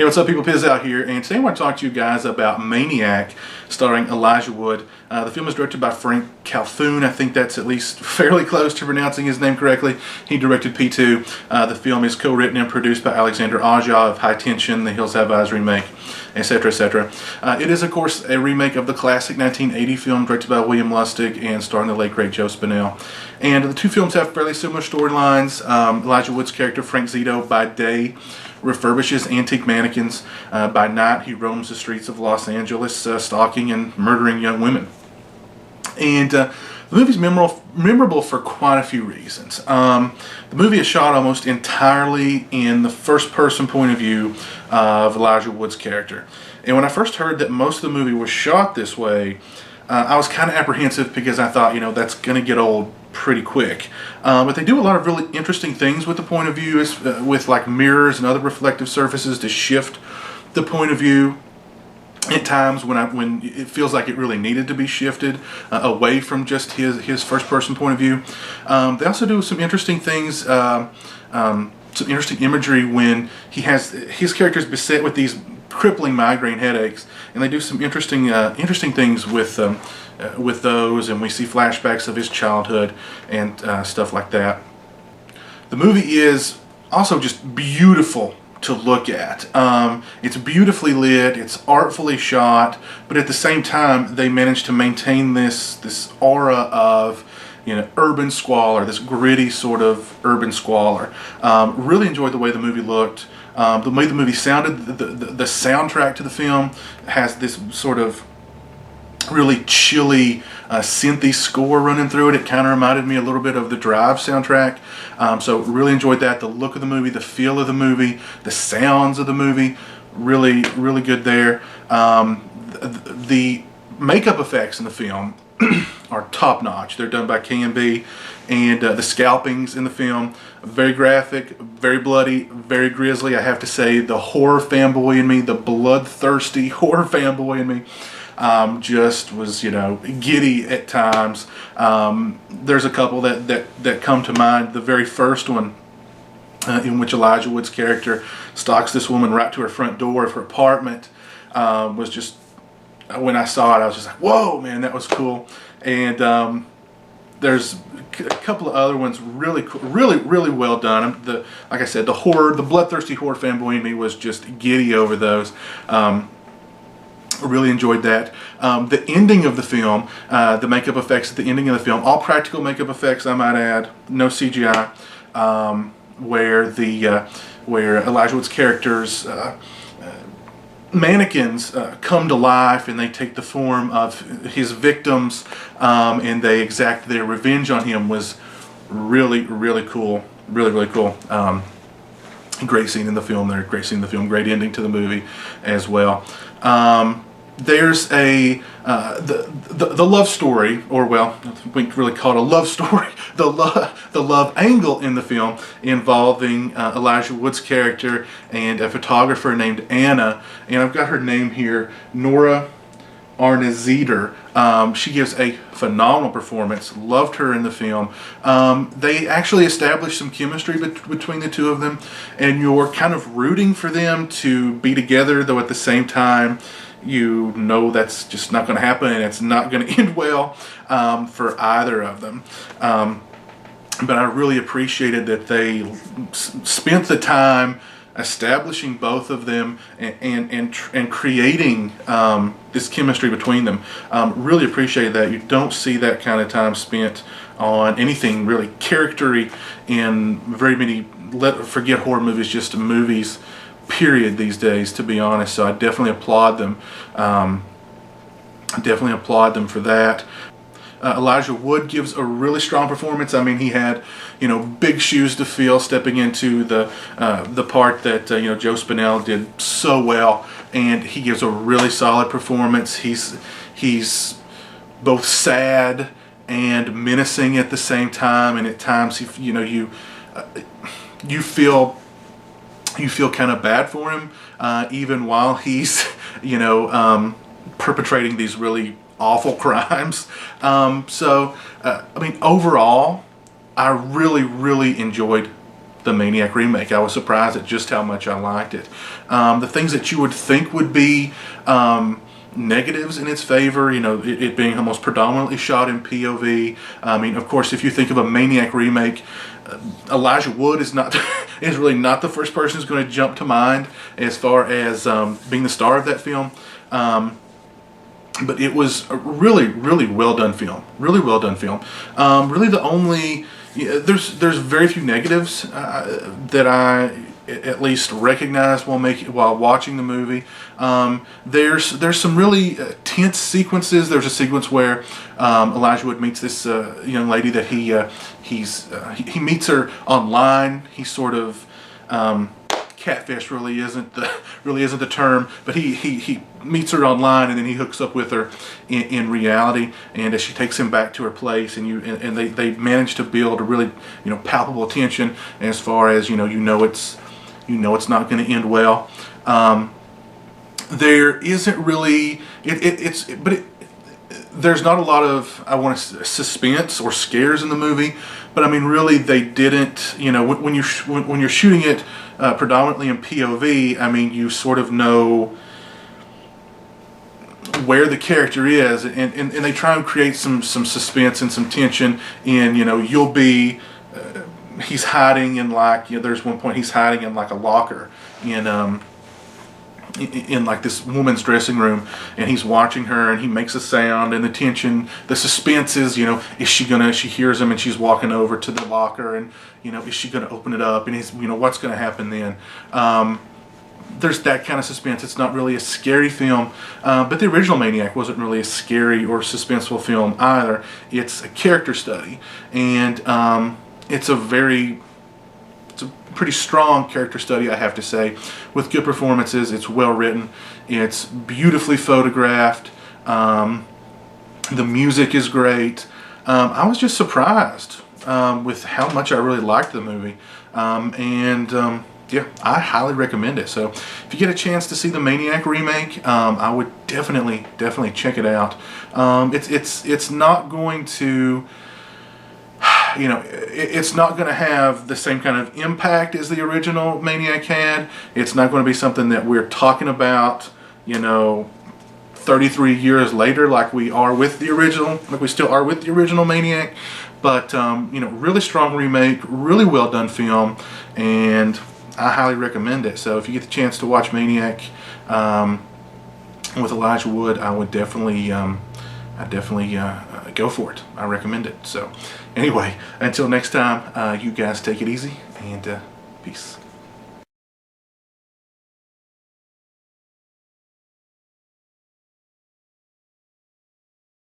Hey, what's up, people? Piz out here, and today I want to talk to you guys about Maniac, starring Elijah Wood. The film is directed by Frank Calhoun. I think that's at least fairly close to pronouncing his name correctly. He directed P2. The film is co-written and produced by Alexander Aja of High Tension, The Hills Have Eyes remake, etc., etc. It is, of course, a remake of the classic 1980 film directed by William Lustig and starring the late, great Joe Spinell. And the two films have fairly similar storylines. Elijah Wood's character, Frank Zito, by day refurbishes antique mannequins. By night, he roams the streets of Los Angeles, stalking and murdering young women. And the movie's memorable for quite a few reasons. The movie is shot almost entirely in the first-person point of view of Elijah Wood's character. And when I first heard that most of the movie was shot this way, I was kind of apprehensive because I thought, that's going to get old pretty quick. But they do a lot of really interesting things with the point of view, with like mirrors and other reflective surfaces to shift the point of view at times when it feels like it really needed to be shifted away from just his first person point of view. They also do some interesting things, some interesting imagery when his character's beset with these crippling migraine headaches, and they do some interesting things with those, and we see flashbacks of his childhood and stuff like that. The movie is also just beautiful to look at. It's beautifully lit, it's artfully shot, but at the same time they managed to maintain this aura of urban squalor, this gritty sort of urban squalor. Really enjoyed the way the movie looked. The way the movie sounded. The soundtrack to the film has this sort of really chilly synthy score running through it. It kind of reminded me a little bit of the Drive soundtrack. So really enjoyed that. The look of the movie, the feel of the movie, the sounds of the movie, really, really good there. The makeup effects in the film are top-notch. They're done by K&B, and the scalpings in the film, very graphic, very bloody, very grisly. I have to say, the horror fanboy in me, the bloodthirsty horror fanboy in me, just was, giddy at times. There's a couple that come to mind. The very first one, in which Elijah Wood's character stalks this woman right to her front door of her apartment, was just, when I saw it, I was just like, whoa, man, that was cool. And there's a couple of other ones really cool, really well done. Like I said, the bloodthirsty horror fanboy in me was just giddy over those. Really enjoyed that. The ending of the film, the makeup effects at the ending of the film, all practical makeup effects, I might add, no CGI, where Elijah Wood's character's mannequins come to life, and they take the form of his victims, and they exact their revenge on him, was really cool. Really cool. Great scene in the film there. Great scene in the film. Great ending to the movie as well. There's the love story, or well, we really call it a love story. The love angle in the film involving Elijah Wood's character and a photographer named Anna, and I've got her name here, Nora Arnezeder. She gives a phenomenal performance. Loved her in the film. They actually established some chemistry between the two of them, and you're kind of rooting for them to be together, though at the same time that's just not going to happen, and it's not going to end well for either of them. But I really appreciated that they spent the time establishing both of them and creating this chemistry between them. Really appreciated that. You don't see that kind of time spent on anything really charactery in very many, forget horror movies, just movies period these days, to be honest. So I definitely applaud them. For that. Elijah Wood gives a really strong performance. I mean, he had, big shoes to fill stepping into the part that Joe Spinell did so well, and he gives a really solid performance. He's both sad and menacing at the same time, and at times you feel kind of bad for him, even while he's perpetrating these really awful crimes. I mean, overall, I really enjoyed the Maniac remake. I was surprised at just how much I liked it. The things that you would think would be negatives in its favor, you know, it being almost predominantly shot in POV. I mean, of course, if you think of a Maniac remake, Elijah Wood is not is really not the first person who's going to jump to mind as far as being the star of that film. But it was a really, really well done film. Really well done film. Really, the only there's very few negatives that I at least recognized while watching the movie. There's some really tense sequences. There's a sequence where Elijah Wood meets this young lady that he meets her online. He sort of catfish really isn't the term, but he meets her online and then he hooks up with her in reality. And as she takes him back to her place, and they manage to build a really palpable tension as far as it's not going to end well. There isn't really there's not a lot of suspense or scares in the movie, but I mean really they didn't when you're shooting it predominantly in POV, I mean you sort of know where the character is, and they try and create some suspense and some tension. And you'll be he's hiding in there's one point he's hiding in like a locker in like this woman's dressing room, and he's watching her, and he makes a sound, and the tension, the suspense is, she hears him and she's walking over to the locker, and is she gonna open it up, and he's what's gonna happen then. There's that kind of suspense. It's not really a scary film, but the original Maniac wasn't really a scary or suspenseful film either. It's a character study, and it's a pretty strong character study, I have to say, with good performances. It's well written. It's beautifully photographed. The music is great. I was just surprised with how much I really liked the movie. Yeah, I highly recommend it. So if you get a chance to see the Maniac remake, I would definitely check it out. It's not going to it's not going to have the same kind of impact as the original Maniac had. It's not going to be something that we're talking about, 33 years later, like we are with the original, like we still are with the original Maniac. But really strong remake, really well done film, and I highly recommend it. So if you get the chance to watch Maniac with Elijah Wood, I would definitely go for it. I recommend it. So anyway, until next time, you guys take it easy, and peace.